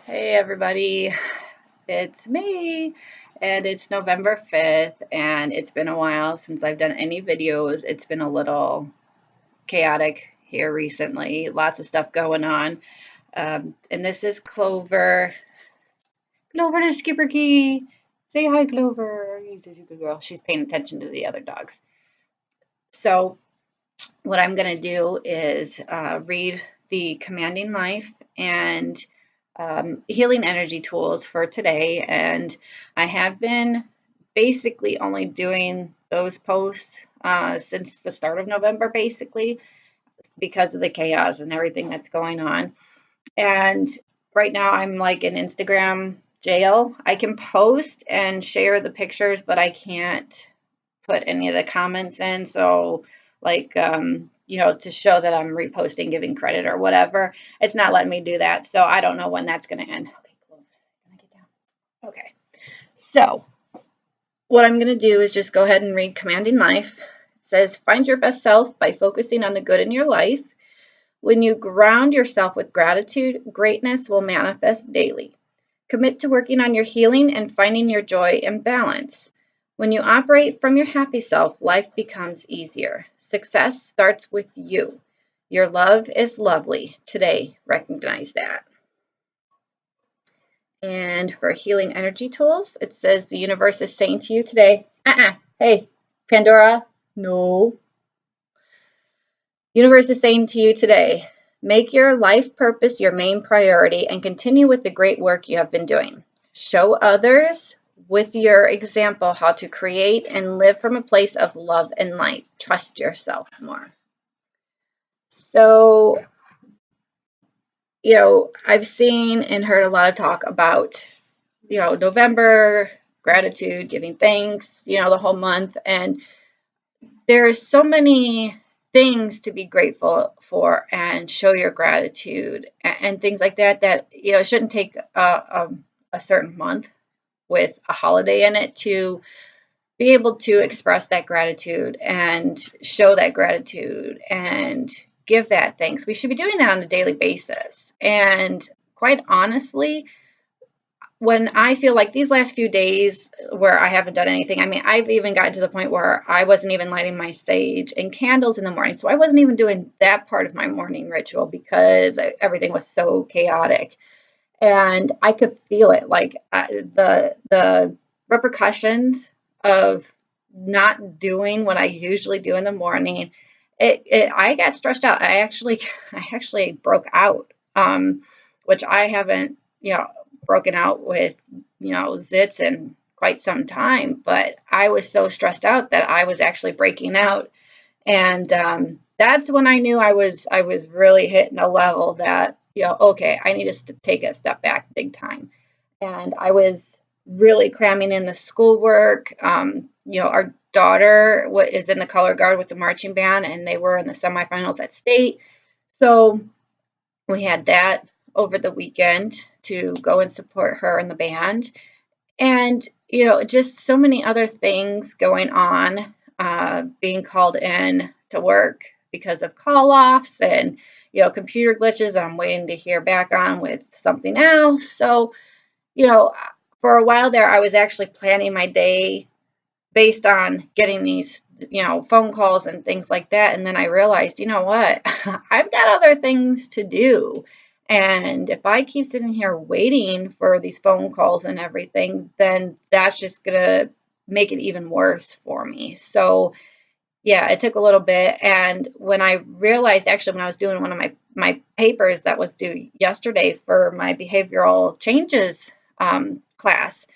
Hey everybody, it's me, and it's November 5th, and it's been a while since I've done any videos. It's been a little chaotic here recently, lots of stuff going on. And this is Clover. Clover the Skipper Key. Say hi, Clover. You're such a good girl. She's paying attention to the other dogs. So, what I'm going to do is read the Commanding Life and healing energy tools for today. And I have been basically only doing those posts since the start of November, basically, because of the chaos and everything that's going on. And right now, I'm like in Instagram jail. I can post and share the pictures, but I can't put any of the comments in. So, like, to show that I'm reposting, giving credit or whatever, it's not letting me do that. So I don't know when that's going to end. Okay, cool. Can I get down? Okay. So what I'm going to do is just go ahead and read Commanding Life. It says, find your best self by focusing on the good in your life. When you ground yourself with gratitude, greatness will manifest daily. Commit to working on your healing and finding your joy and balance. When you operate from your happy self, life becomes easier. Success starts with you. Your love is lovely. Today, recognize that. And for healing energy tools, it says the universe is saying to you today, hey, Pandora, no. Universe is saying to you today, make your life purpose your main priority and continue with the great work you have been doing. Show others with your example how to create and live from a place of love and light. Trust yourself more. So, I've seen and heard a lot of talk about, November, gratitude, giving thanks, the whole month. And there's so many things to be grateful for and show your gratitude and things like that it shouldn't take a certain month with a holiday in it to be able to express that gratitude and show that gratitude and give that thanks. We should be doing that on a daily basis. And quite honestly, when I feel like these last few days where I haven't done anything, I mean, I've even gotten to the point where I wasn't even lighting my sage and candles in the morning. So I wasn't even doing that part of my morning ritual because everything was so chaotic. And I could feel it, like the repercussions of not doing what I usually do in the morning. I got stressed out. I actually broke out, which I haven't, broken out with, zits in quite some time. But I was so stressed out that I was actually breaking out, and that's when I knew I was really hitting a level that, okay, I need to take a step back big time. And I was really cramming in the schoolwork. Our daughter is in the color guard with the marching band, and they were in the semifinals at state. So we had that over the weekend to go and support her in the band. And, just so many other things going on, being called in to work because of call offs and, computer glitches that I'm waiting to hear back on with something else. So, you know, for a while there, I was actually planning my day based on getting these, phone calls and things like that. And then I realized, you know what? I've got other things to do. And if I keep sitting here waiting for these phone calls and everything, then that's just going to make it even worse for me. So, yeah, it took a little bit. And when I realized, actually, when I was doing one of my papers that was due yesterday for my behavioral changes class,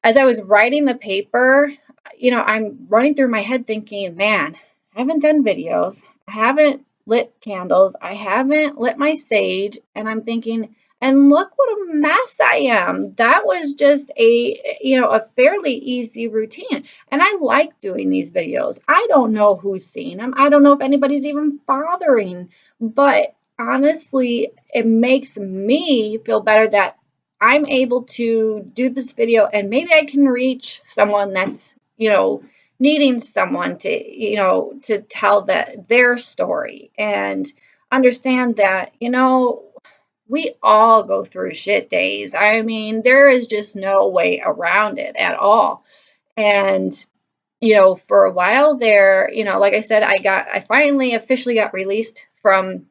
as I was writing the paper, I'm running through my head thinking, man, I haven't done videos. I haven't lit candles. I haven't lit my sage. And I'm thinking, and look what a mess I am. That was just a fairly easy routine. And I like doing these videos. I don't know who's seeing them. I don't know if anybody's even bothering. But honestly, it makes me feel better that I'm able to do this video and maybe I can reach someone that's, needing someone to tell their story and understand that, we all go through shit days. I mean, there is just no way around it at all. And, for a while there, like I said, I finally officially got released from,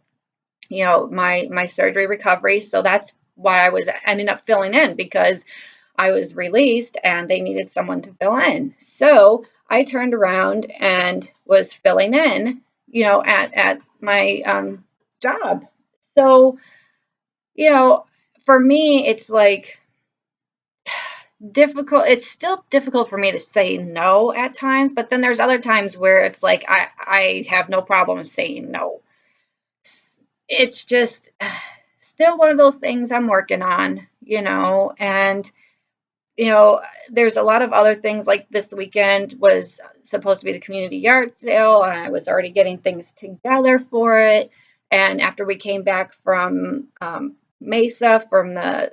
my surgery recovery. So that's why I was ending up filling in, because I was released and they needed someone to fill in. So I turned around and was filling in, at my job. So, for me, it's like difficult. It's still difficult for me to say no at times, but then there's other times where it's like I have no problem saying no. It's just still one of those things I'm working on, and there's a lot of other things. Like this weekend was supposed to be the community yard sale, and I was already getting things together for it. And after we came back from Mesa from the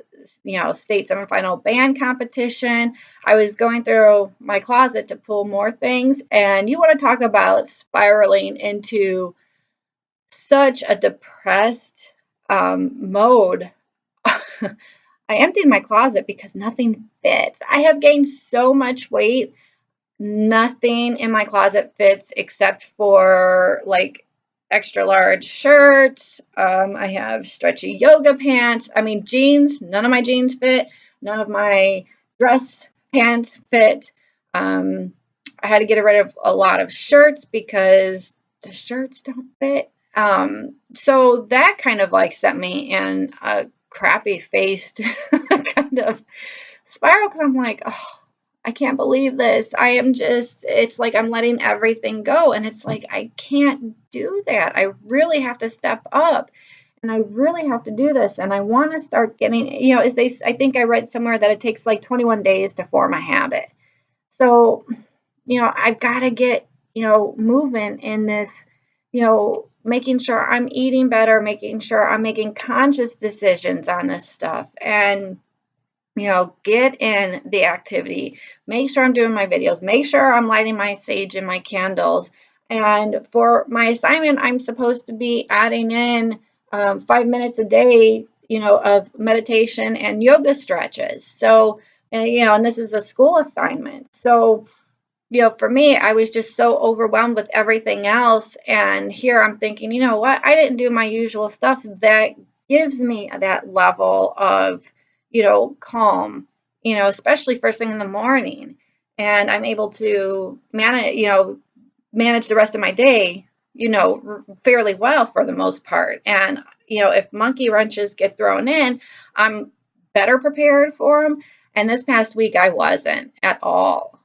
state semifinal band competition, I was going through my closet to pull more things. And you want to talk about spiraling into such a depressed mode. I emptied my closet because nothing fits. I have gained so much weight. Nothing in my closet fits except for like extra large shirts. I have stretchy yoga pants. I mean, jeans. None of my jeans fit. None of my dress pants fit. I had to get rid of a lot of shirts because the shirts don't fit. So that kind of like set me in a crappy faced kind of spiral, because I'm like, oh, I can't believe this. It's like I'm letting everything go. And it's like, I can't do that. I really have to step up, and I really have to do this. And I want to start getting, I think I read somewhere that it takes like 21 days to form a habit. So, I've got to get, moving in this, making sure I'm eating better, making sure I'm making conscious decisions on this stuff, and, get in the activity, make sure I'm doing my videos, make sure I'm lighting my sage and my candles. And for my assignment, I'm supposed to be adding in 5 minutes a day, of meditation and yoga stretches. So, and this is a school assignment. So, for me, I was just so overwhelmed with everything else. And here I'm thinking, you know what? I didn't do my usual stuff that gives me that level of, calm, especially first thing in the morning. And I'm able to manage the rest of my day, fairly well for the most part. And, if monkey wrenches get thrown in, I'm better prepared for them. And this past week, I wasn't at all.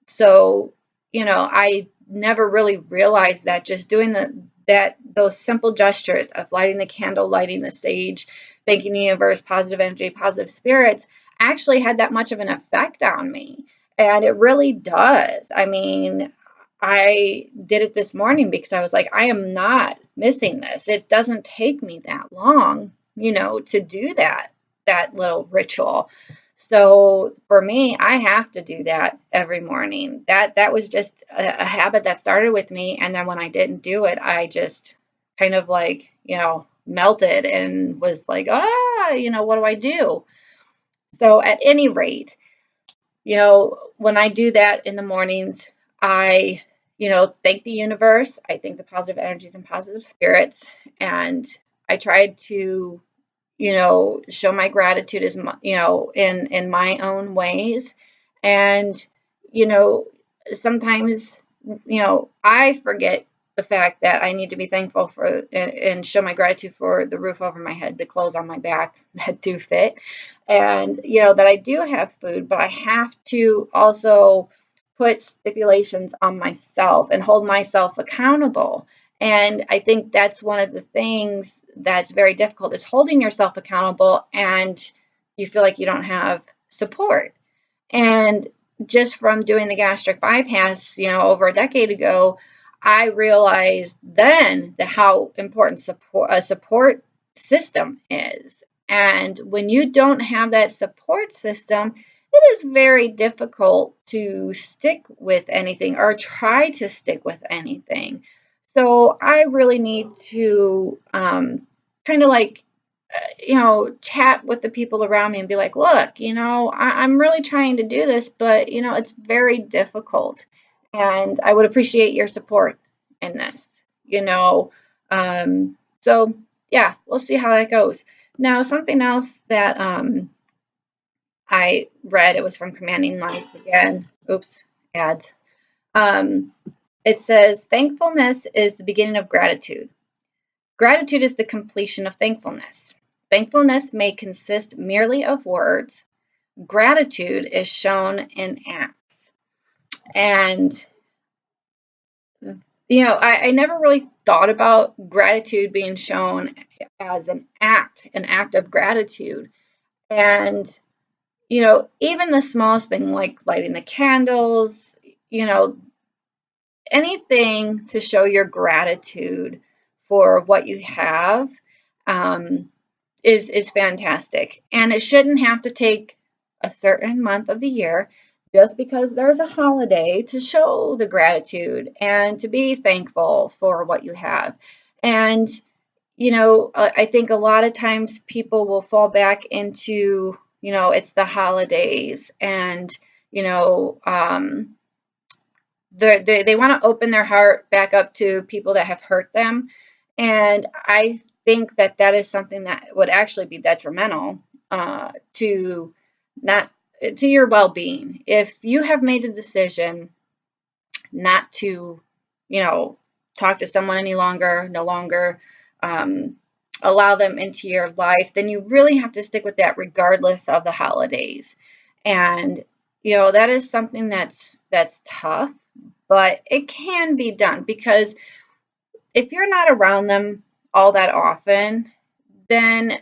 So, I never really realized that just doing those simple gestures of lighting the candle, lighting the sage, thanking the universe, positive energy, positive spirits, actually had that much of an effect on me. And it really does. I mean, I did it this morning because I was like, I am not missing this. It doesn't take me that long, to do that little ritual. So for me, I have to do that every morning. That was just a habit that started with me. And then when I didn't do it, I just kind of like, melted and was like, what do I do? So at any rate, when I do that in the mornings, I, thank the universe. I thank the positive energies and positive spirits. And I tried to show my gratitude as in my own ways. And, sometimes, I forget the fact that I need to be thankful for and show my gratitude for the roof over my head, the clothes on my back that do fit, and, that I do have food, but I have to also put stipulations on myself and hold myself accountable. And I think that's one of the things that's very difficult, is holding yourself accountable and you feel like you don't have support. And just from doing the gastric bypass, over a decade ago, I realized then how important a support system is. And when you don't have that support system, it is very difficult to stick with anything or try to stick with anything. So I really need to kind of like chat with the people around me and be like, look, I'm really trying to do this, but, it's very difficult. And I would appreciate your support in this, you know. So, yeah, we'll see how that goes. Now, something else that I read, it was from Commanding Life again. Oops, ads. Um, it says, thankfulness is the beginning of gratitude. Gratitude is the completion of thankfulness. Thankfulness may consist merely of words. Gratitude is shown in acts. And, I never really thought about gratitude being shown as an act of gratitude. And, even the smallest thing like lighting the candles, anything to show your gratitude for what you have is fantastic. And it shouldn't have to take a certain month of the year just because there's a holiday to show the gratitude and to be thankful for what you have. And, I think a lot of times people will fall back into, it's the holidays and, they want to open their heart back up to people that have hurt them. And I think that is something that would actually be detrimental to not to your well-being. If you have made a decision not to, talk to someone any longer, no longer allow them into your life, then you really have to stick with that regardless of the holidays. And that is something that's tough, but it can be done because if you're not around them all that often, then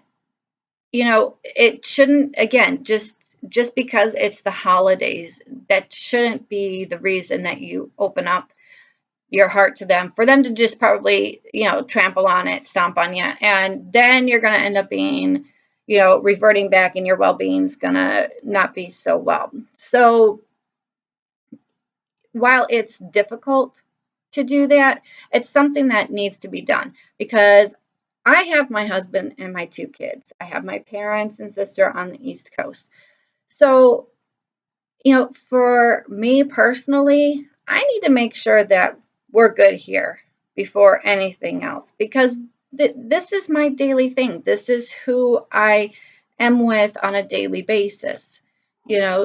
it shouldn't, again, just because it's the holidays, that shouldn't be the reason that you open up your heart to them, for them to just probably, trample on it, stomp on you. And then you're going to end up being, reverting back, and your well-being's going to not be so well. So while it's difficult to do that, it's something that needs to be done because I have my husband and my 2 kids. I have my parents and sister on the East Coast. So, for me personally, I need to make sure that we're good here before anything else because this is my daily thing. This is who I am with on a daily basis,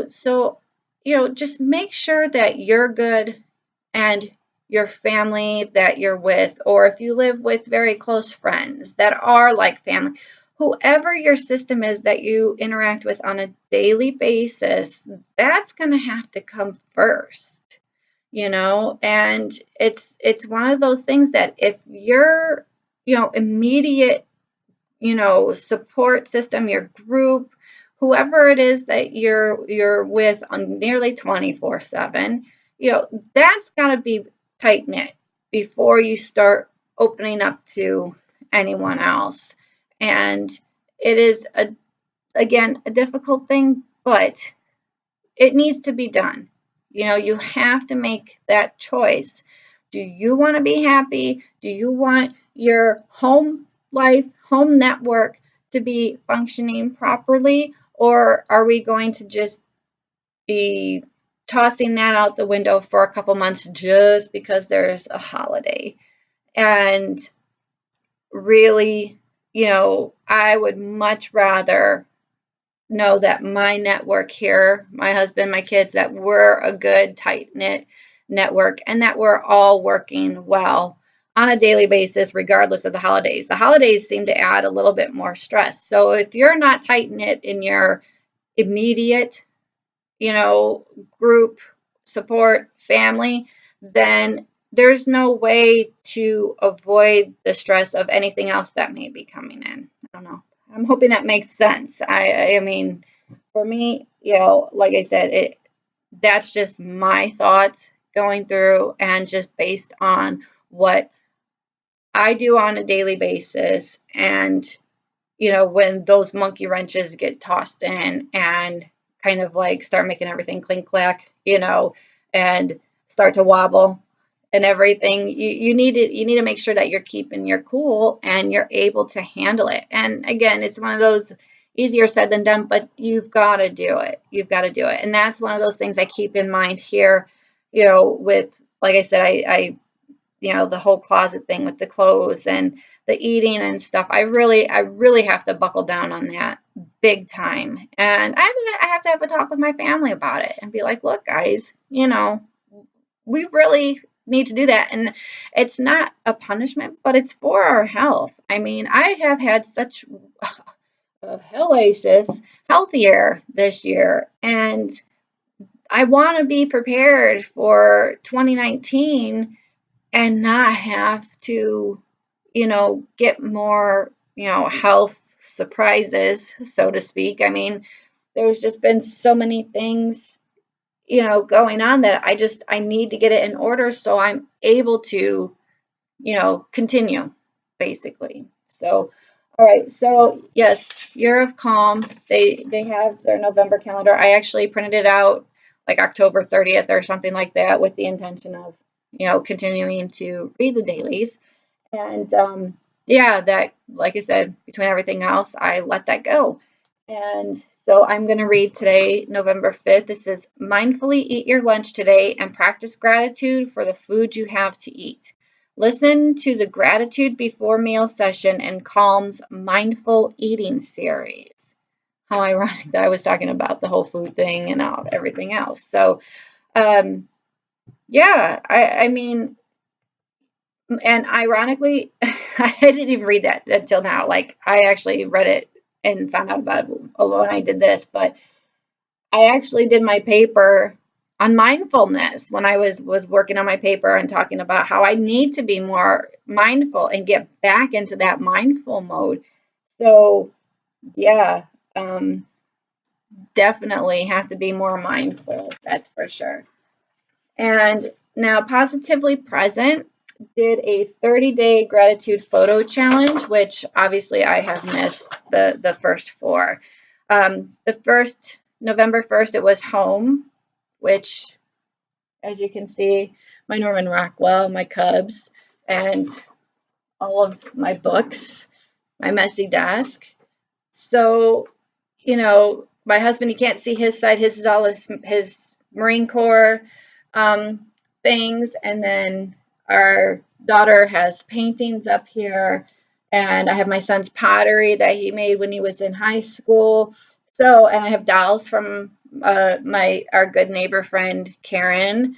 So, just make sure that you're good and your family that you're with, or if you live with very close friends that are like family, whoever your system is that you interact with on a daily basis, that's going to have to come first, and it's one of those things that if your, immediate, support system, your group, whoever it is that you're with on nearly 24/7, that's got to be tight knit before you start opening up to anyone else. And it is again a difficult thing, but it needs to be done. You have to make that choice. Do you want to be happy? Do you want your home life, home network to be functioning properly? Or are we going to just be tossing that out the window for a couple months just because there's a holiday? And really, I would much rather know that my network here, my husband, my kids, that we're a good, tight-knit network and that we're all working well on a daily basis, regardless of the holidays. The holidays seem to add a little bit more stress. So if you're not tight-knit in your immediate, group support, family, then there's no way to avoid the stress of anything else that may be coming in. I don't know. I'm hoping that makes sense. I mean, for me, like I said, that's just my thoughts going through and just based on what I do on a daily basis. And, when those monkey wrenches get tossed in and kind of like start making everything clink clack, and start to wobble, and everything, you need to make sure that you're keeping your cool and you're able to handle it. And again, it's one of those easier said than done, but you've got to do it. You've got to do it. And that's one of those things I keep in mind here, with, like I said, I the whole closet thing with the clothes and the eating and stuff. I really have to buckle down on that big time. And I have to have a talk with my family about it and be like, look, guys, we really need to do that. And it's not a punishment, but it's for our health. I mean, I have had such a hellacious healthier this year, and I want to be prepared for 2019 and not have to, get more, health surprises, so to speak. I mean, there's just been so many things, going on that I need to get it in order so I'm able to, continue, basically. So, all right. So yes, Year of Calm. They have their November calendar. I actually printed it out like October 30th or something like that with the intention of, continuing to read the dailies. And yeah, that, like I said, between everything else, I let that go. And so I'm going to read today, November 5th. This says, mindfully eat your lunch today and practice gratitude for the food you have to eat. Listen to the Gratitude Before Meal session in Calm's Mindful Eating series. How ironic that I was talking about the whole food thing and everything else. So, yeah, I mean, and ironically, I didn't even read that until now. Like, I actually read it and found out about it when I did this, but I actually did my paper on mindfulness when I was working on my paper and talking about how I need to be more mindful and get back into that mindful mode. So, yeah, definitely have to be more mindful. That's for sure. And now, Positively Present did a 30-day gratitude photo challenge, which obviously I have missed the first four. The first, November 1st, it was home, which, as you can see, my Norman Rockwell, my Cubs, and all of my books, my messy desk. So, my husband, you can't see his side. His is all his Marine Corps things, and then our daughter has paintings up here, and I have my son's pottery that he made when he was in high school. So, and I have dolls from our good neighbor friend Karen.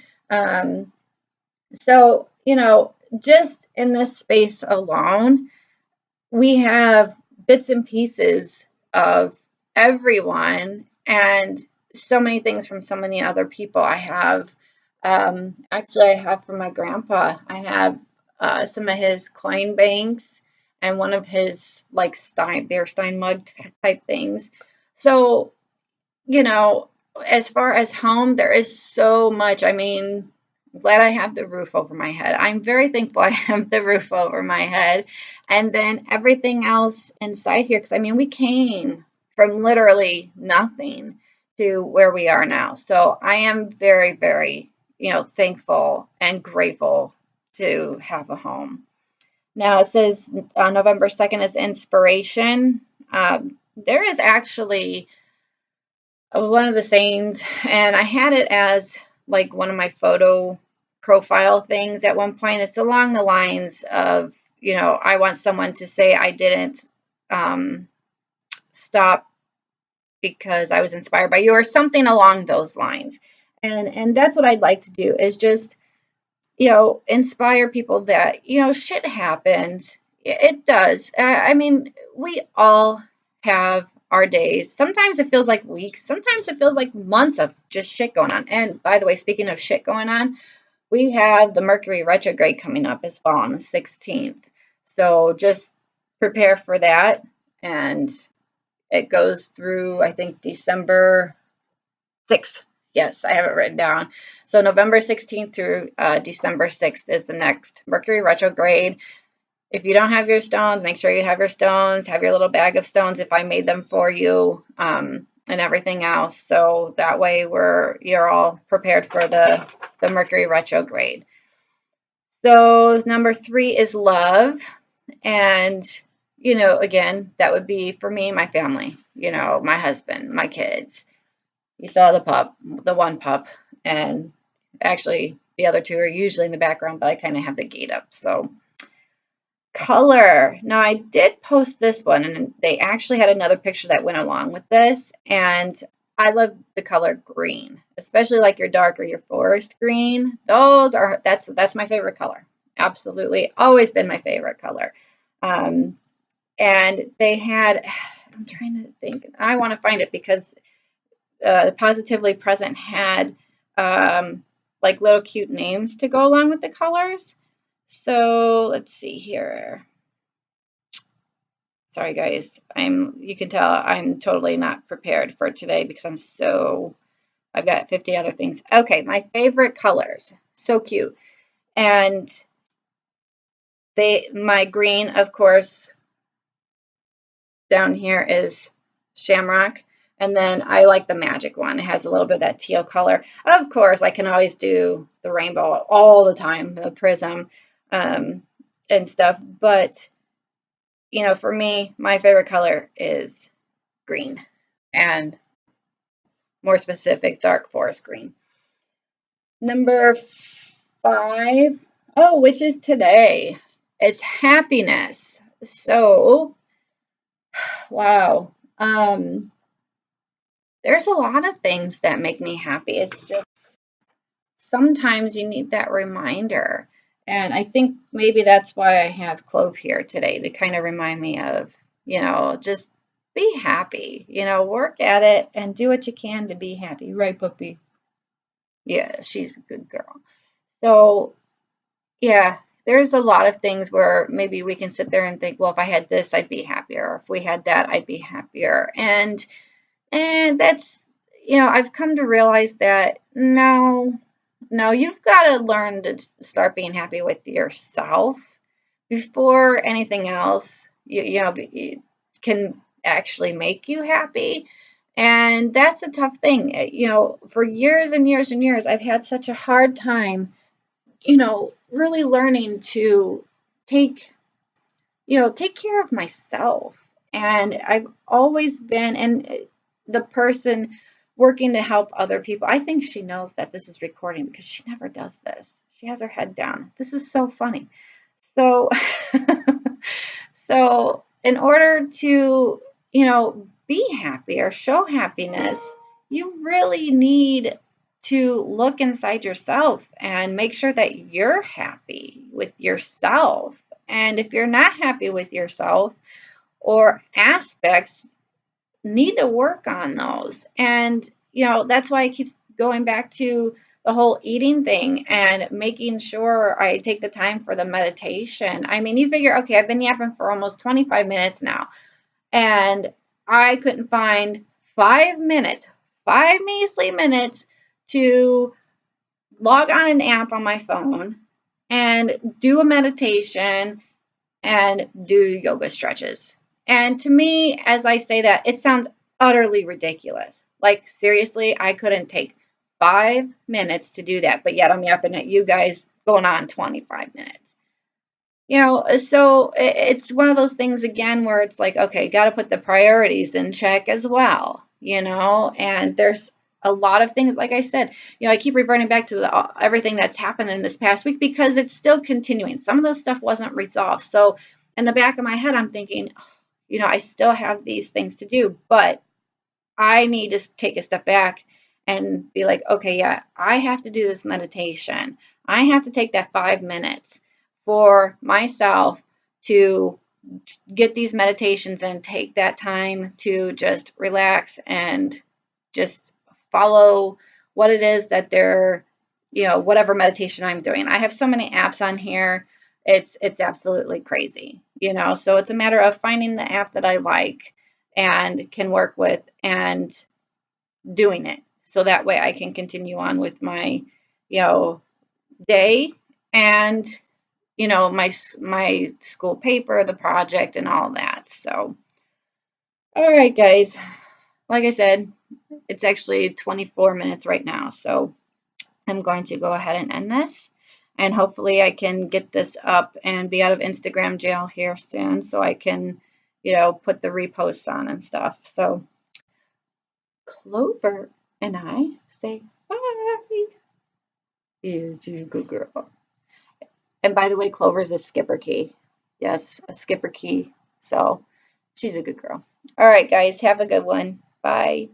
So, just in this space alone, we have bits and pieces of everyone and so many things from so many other people. I have actually, I have from my grandpa. I have some of his coin banks and one of his like beer stein mug type things. So, as far as home, there is so much. I mean, glad I have the roof over my head. I'm very thankful I have the roof over my head. And then everything else inside here, because I mean, we came from literally nothing to where we are now. So I am very, very, thankful and grateful to have a home. Now it says November 2nd is inspiration. There is actually one of the sayings, and I had it as like one of my photo profile things at one point. It's along the lines of, I want someone to say I didn't stop because I was inspired by you, or something along those lines. And that's what I'd like to do, is just, inspire people that, shit happens. It does. I mean, we all have our days. Sometimes it feels like weeks. Sometimes it feels like months of just shit going on. And by the way, speaking of shit going on, we have the Mercury retrograde coming up as well on the 16th. So just prepare for that. And it goes through, I think, December 6th. Yes, I have it written down. So November 16th through December 6th is the next Mercury retrograde. If you don't have your stones, make sure you have your stones. Have your little bag of stones if I made them for you, and everything else. So that way you're all prepared for the Mercury retrograde. So number 3 is love. And, you know, again, that would be for me, my family, you know, my husband, my kids. You saw the pup, the one pup, and actually the other two are usually in the background, but I kind of have the gate up. So color. Now I did post this one and they actually had another picture that went along with this, and I love the color green, especially like your dark or your forest green. That's my favorite color. Absolutely, always been my favorite color. And they had, I'm trying to think, I want to find it because Positively Present had like little cute names to go along with the colors. So let's see here. Sorry guys, you can tell I'm totally not prepared for today because I've got 50 other things. Okay, my favorite colors. So cute. And my green, of course, down here is Shamrock. And then I like the magic one. It has a little bit of that teal color. Of course, I can always do the rainbow all the time, the prism and stuff. But, you know, for me, my favorite color is green, and more specific, dark forest green. Number 5, oh, which is today. It's happiness. So, wow. There's a lot of things that make me happy. It's just sometimes you need that reminder. And I think maybe that's why I have Clove here today, to kind of remind me of, you know, just be happy, you know, work at it and do what you can to be happy. Right, puppy? Yeah, she's a good girl. So, yeah, there's a lot of things where maybe we can sit there and think, well, if I had this, I'd be happier. Or if we had that, I'd be happier. And that's, you know, I've come to realize that no, you've got to learn to start being happy with yourself before anything else, can actually make you happy. And that's a tough thing. You know, for years and years and years, I've had such a hard time, you know, really learning to take care of myself. And I've always been, and the person working to help other people. I think she knows that this is recording because she never does this. She has her head down. This is so funny. So, so in order to, you know, be happy or show happiness, you really need to look inside yourself and make sure that you're happy with yourself. And if you're not happy with yourself or aspects, need to work on those. And, you know, that's why I keep going back to the whole eating thing and making sure I take the time for the meditation. I mean, you figure, okay, I've been yapping for almost 25 minutes now, and I couldn't find 5 minutes, 5 measly minutes to log on an app on my phone and do a meditation and do yoga stretches. And to me, as I say that, it sounds utterly ridiculous. Like, seriously, I couldn't take 5 minutes to do that, but yet I'm yapping at you guys going on 25 minutes. You know, so it's one of those things again where it's like, okay, got to put the priorities in check as well, you know, and there's a lot of things, like I said, you know, I keep reverting back to everything that's happened in this past week because it's still continuing. Some of the stuff wasn't resolved. So in the back of my head, I'm thinking, you know, I still have these things to do, but I need to take a step back and be like, okay, yeah, I have to do this meditation. I have to take that 5 minutes for myself to get these meditations and take that time to just relax and just follow what it is that they're, you know, whatever meditation I'm doing. I have so many apps on here. It's absolutely crazy, you know, so it's a matter of finding the app that I like and can work with and doing it. So that way I can continue on with my, you know, day and, you know, my school paper, the project and all that. So, all right, guys, like I said, it's actually 24 minutes right now. So I'm going to go ahead and end this. And hopefully I can get this up and be out of Instagram jail here soon so I can, put the reposts on and stuff. So Clover and I say bye. You're a good girl. And by the way, Clover's a skipper key. Yes, a skipper key. So she's a good girl. All right, guys, have a good one. Bye.